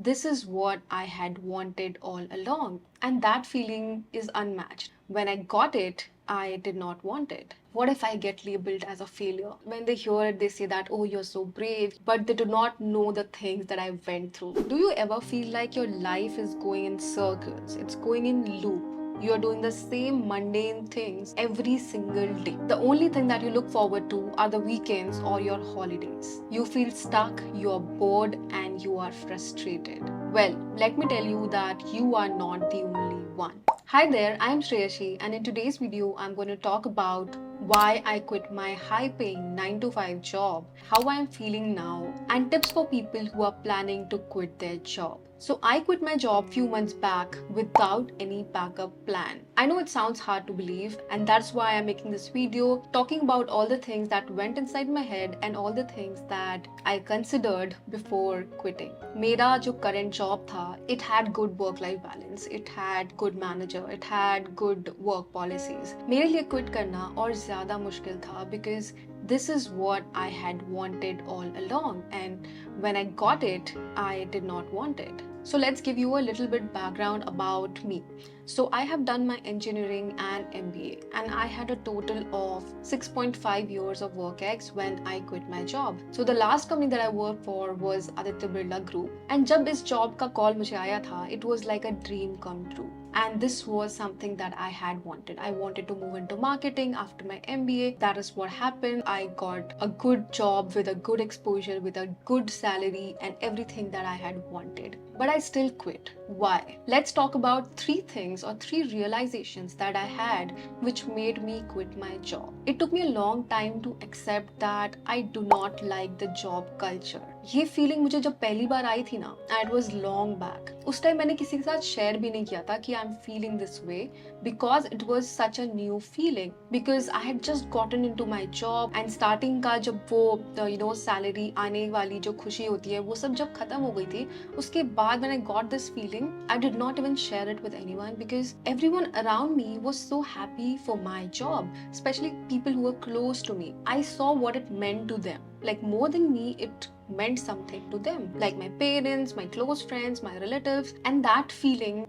this is what I had wanted all along. And that feeling is unmatched. When I got it, I did not want it. What if I get labeled as a failure? When they hear it, they say that, oh, you're so brave, but they do not know the things that I went through. Do you ever feel like your life is going in circles? It's going in loop. You're doing the same mundane things every single day. The only thing that you look forward to are the weekends or your holidays. You feel stuck, you're bored, and you are frustrated. Well, let me tell you that you are not the only one. Hi there, I'm Shreyashi, and in today's video, I'm going to talk about why I quit my high paying 9 to 5 job, how I'm feeling now, and tips for people who are planning to quit their job. So I quit my job few months back without any backup plan. I know it sounds hard to believe, and that's why I'm making this video talking about all the things that went inside my head and all the things that I considered before quitting. मेरा जो current job था, it had good work-life balance, it had good manager, it had good work policies. मेरे लिए quit करना और ज़्यादा मुश्किल था because this is what I had wanted all along, and when I got it, I did not want it. So let's give you a little bit background about me. So I have done my engineering and MBA, and I had a total of 6.5 years of work ex when I quit my job. So the last company that I worked for was Aditya Birla Group, and जब इस job का call मुझे आया था, it was like a dream come true. And this was something that I had wanted. I wanted to move into marketing after my MBA. That is what happened. I got a good job with a good exposure, with a good salary, and everything that I had wanted. But I still quit. Why? Let's talk about three things or three realizations that I had which made me quit my job. It took me a long time to accept that I do not like the job culture. ये feeling मुझे जब पहली बार आई थी ना, and it was long back, उस time मैंने किसी के साथ शेयर भी नहीं किया था कि I am feeling this way because it was such a new feeling, because I had just gotten into my job and starting का जब वो सैलरी आने वाली जो खुशी होती है वो सब जब खत्म हो गई थी, उसके बाद when I got this feeling I did not even share it with anyone because everyone around me was so happy for my job, specially people who were close to me. I saw what it meant to them. Like more than me, it meant something to them, like my parents, my close friends, my relatives, and that feeling,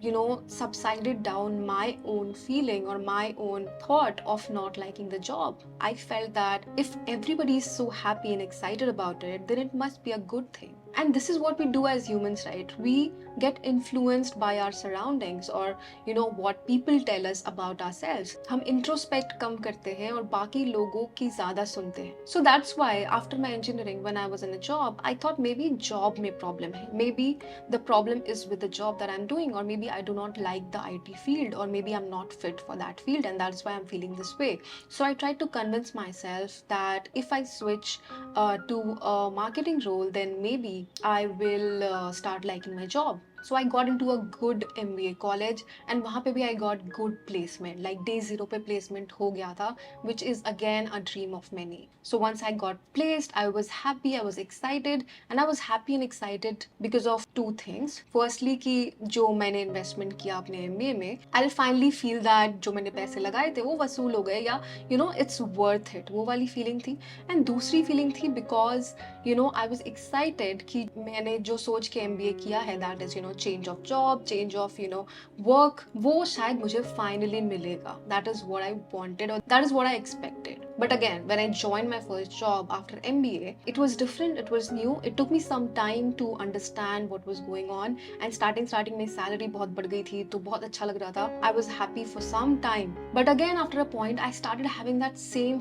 subsided down my own feeling or my own thought of not liking the job. I felt that if everybody is so happy and excited about it, then it must be a good thing. And this is what we do as humans, right? We get influenced by our surroundings or what people tell us about ourselves. हम introspect कम करते हैं और बाकी लोगों की ज़्यादा सुनते हैं. So that's why after my engineering, when I was in a job, I thought maybe job में problem है. Maybe the problem is with the job that I'm doing, or maybe I do not like the IT field, or maybe I'm not fit for that field, and that's why I'm feeling this way. So I tried to convince myself that if I switch to a marketing role, then maybe I will start liking my job. So I got into a good MBA college, and वहाँ पे भी I got good placement, like day zero पे placement हो गया था, which is again a dream of many. So once I got placed, I was happy, I was excited, and I was happy and excited because of two things. Firstly कि जो मैंने investment किया अपने MBA में, I'll finally feel that जो मैंने पैसे लगाए थे वो वसूल हो गए, या it's worth it, वो वाली feeling थी. And दूसरी feeling थी because I was excited कि मैंने जो सोच के MBA किया है, that is change of job, change of work, वो शायद मुझे finally मिलेगा. That is what I wanted, or that is what I expected. But again, when I joined my first job after MBA, it was different, it was new. It took me some time to understand what was going on, and starting में salary बहुत बढ़ गई थी, तो बहुत अच्छा लग रहा था. I was happy for some time. But again, after a point, I started having that same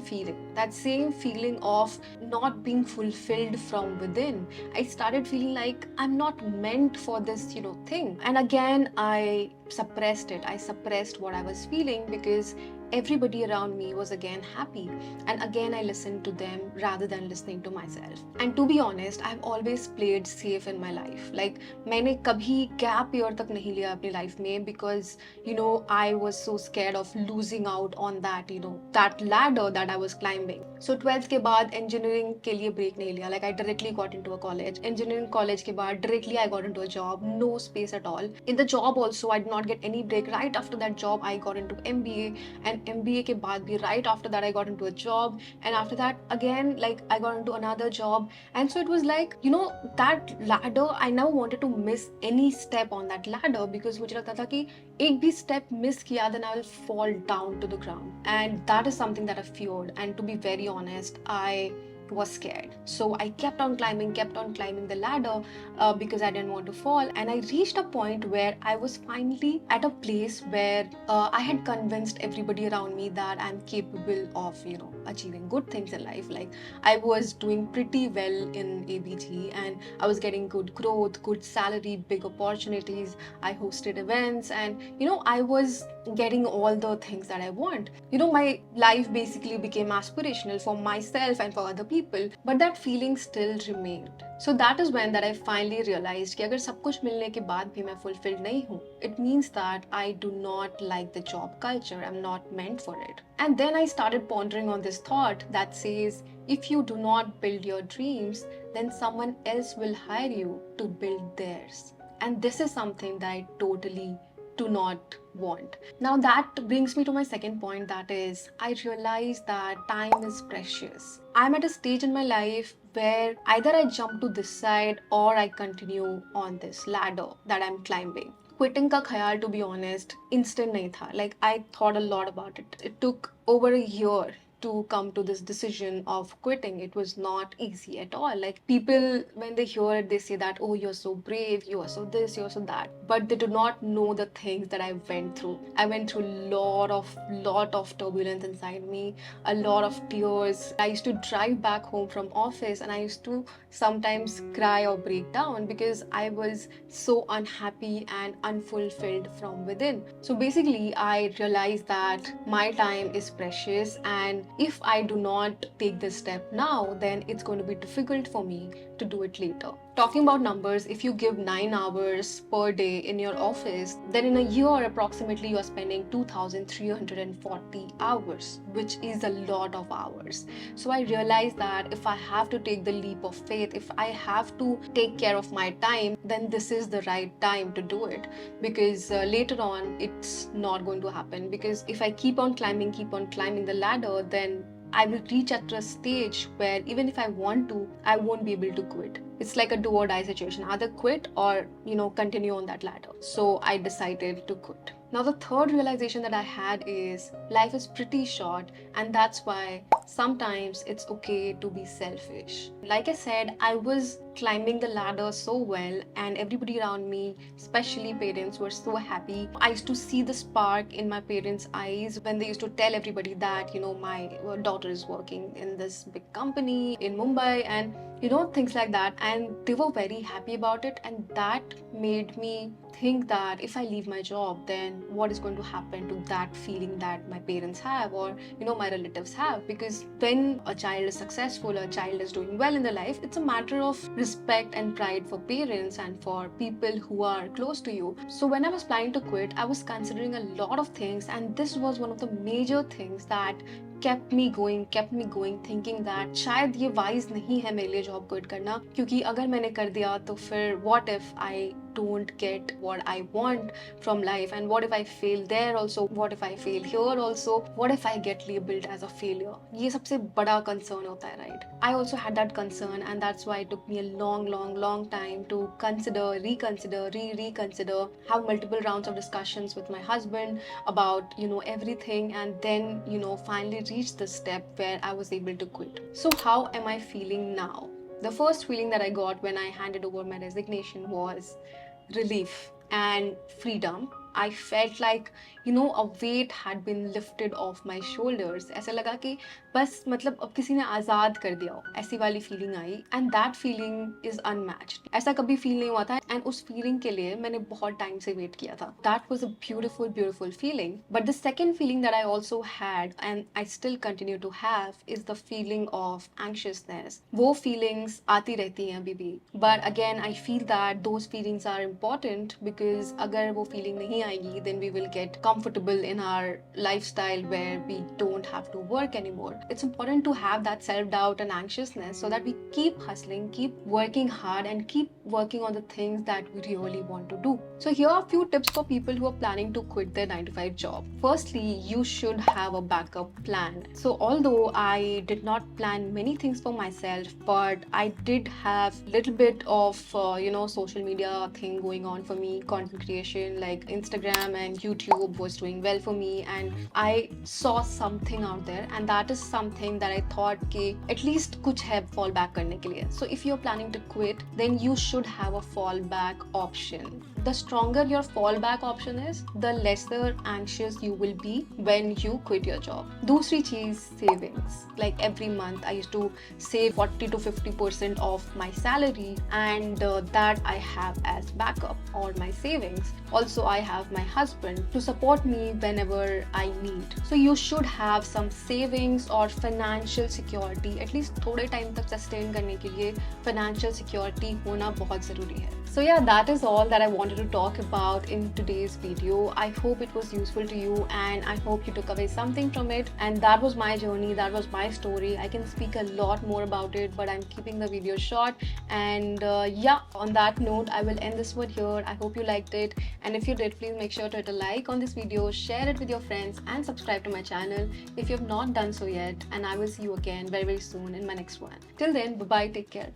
feeling of not being fulfilled from within. I started feeling like I'm not meant for this thing. And again, I suppressed it. I suppressed what I was feeling because everybody around me was again happy, and again I listened to them rather than listening to myself. And to be honest, I've always played safe in my life. Like मैंने कभी gap year तक नहीं लिया अपनी life में because I was so scared of losing out on that that ladder that I was climbing. So twelfth के बाद engineering के लिए ब्रेक नहीं लिया. Like I directly got into a college. Engineering college के बाद directly I got into a job. No space at all. In the job also I did not get any break. Right after that job I got into MBA. And MBA के बाद भी right after that I got into a job. And after that again like I got into another job. And so it was like that ladder I never wanted to miss any step on that ladder, because मुझे लगता था कि एक भी step miss किया then I will fall down to the ground. And that is something that I feared. And to be very honest, I was scared. So I kept on climbing the ladder because I didn't want to fall. And I reached a point where I was finally at a place where I had convinced everybody around me that I'm capable of, achieving good things in life. Like I was doing pretty well in ABG and I was getting good growth, good salary, big opportunities. I hosted events and, I was getting all the things that I want. My life basically became aspirational for myself and for other people, but that feeling still remained. So that is when that I finally realized कि अगर सब कुछ मिलने के बाद भी मैं fulfilled नहीं हूँ, it means that I do not like the job culture. I'm not meant for it. And then I started pondering on this thought that says, if you do not build your dreams, then someone else will hire you to build theirs. And this is something that I totally do not want. Now that brings me to my second point, that is, I realize that time is precious. I'm at a stage in my life where either I jump to this side or I continue on this ladder that I'm climbing. Quitting का ख्याल, to be honest, instant नहीं था. Like I thought a lot about it. It took over a year to come to this decision of quitting. It was not easy at all. Like people, when they hear it, they say that, oh, you're so brave, you are so this, you're so that. But they do not know the things that I went through. I went through lot of turbulence inside me, a lot of tears. I used to drive back home from office and I used to sometimes cry or break down because I was so unhappy and unfulfilled from within. So basically, I realized that my time is precious, and if I do not take this step now, then it's going to be difficult for me to do it later. Talking about numbers, if you give 9 hours per day in your office, then in a year, approximately you are spending 2,340 hours, which is a lot of hours. So I realized that if I have to take the leap of faith, if I have to take care of my time, then this is the right time to do it, because later on it's not going to happen. Because if I keep on climbing the ladder, then I will reach at a stage where even if I want to, I won't be able to quit. It's like a do or die situation. Either quit or, continue on that ladder. So I decided to quit. Now, the third realization that I had is life is pretty short, and that's why sometimes it's okay to be selfish. Like I said, I was climbing the ladder so well, and everybody around me, especially parents, were so happy. I used to see the spark in my parents' eyes when they used to tell everybody that, my daughter is working in this big company in Mumbai, and things like that. And they were very happy about it, and that made me think that if I leave my job, then what is going to happen to that feeling that my parents have, or my relatives have. Because when a child is successful, a child is doing well in their life, it's a matter of respect and pride for parents and for people who are close to you. So when I was planning to quit, I was considering a lot of things, and this was one of the major things that kept me going, thinking that शायद ये wise नहीं है मेरे लिए job quit करना, क्योंकि अगर मैंने कर दिया तो फिर what if I don't get what I want from life, and what if I fail there also, what if I fail here also, what if I get labeled as a failure. ये सबसे बड़ा concern होता है, right? I also had that concern, and that's why it took me a long time to consider, reconsider, have multiple rounds of discussions with my husband about everything, and then finally reach the step where I was able to quit. So how am I feeling now? The first feeling that I got when I handed over my resignation was relief and freedom. I felt like a weight had been lifted off my shoulders. ऐसा लगा कि बस मतलब अब किसी ने आज़ाद कर दिया हो, ऐसी वाली feeling I. And that feeling is unmatched. ऐसा कभी फील नहीं हुआ था, एंड उस फीलिंग के लिए मैंने बहुत टाइम से वेट किया था. That was a beautiful feeling. But the second feeling that I also had, and I still continue to have, is the feeling of anxiousness. वो फीलिंग्स आती रहती हैं अभी भी, but again I feel that those feelings are important, because अगर वो feeling नहीं नहीं आएगी, then we will get comfortable in our lifestyle where we don't have to work anymore. It's important to have that self-doubt and anxiousness so that we keep hustling, keep working hard, and keep working on the things that we really want to do. So here are a few tips for people who are planning to quit their 9 to 5 job. Firstly, you should have a backup plan. So although I did not plan many things for myself, but I did have little bit of social media thing going on for me. Content creation like Instagram and YouTube was doing well for me, and I saw something out there, and that is something that I thought कि at least कुछ है fallback करने के लिए. So if you're planning to quit, then you should have a fallback option. The stronger your fallback option is, the lesser anxious you will be when you quit your job. दूसरी चीज, savings. Like every month I used to save 40 to 50% of my salary, and that I have as backup or my savings. Also, I have my husband to support me whenever I need. So you should have some savings or financial security. At least थोड़े time तक sustain करने के लिए financial security होना बहुत ज़रूरी है. So yeah, that is all that I wanted to talk about in today's video. I hope it was useful to you, and I hope you took away something from it. And that was my journey, that was my story. I can speak a lot more about it, but I'm keeping the video short. And yeah, on that note, I will end this one here. I hope you liked it, and if you did, please make sure to hit a like on this video, share it with your friends, and subscribe to my channel if you have not done so yet. And I will see you again very, very soon in my next one. Till then, bye bye, take care.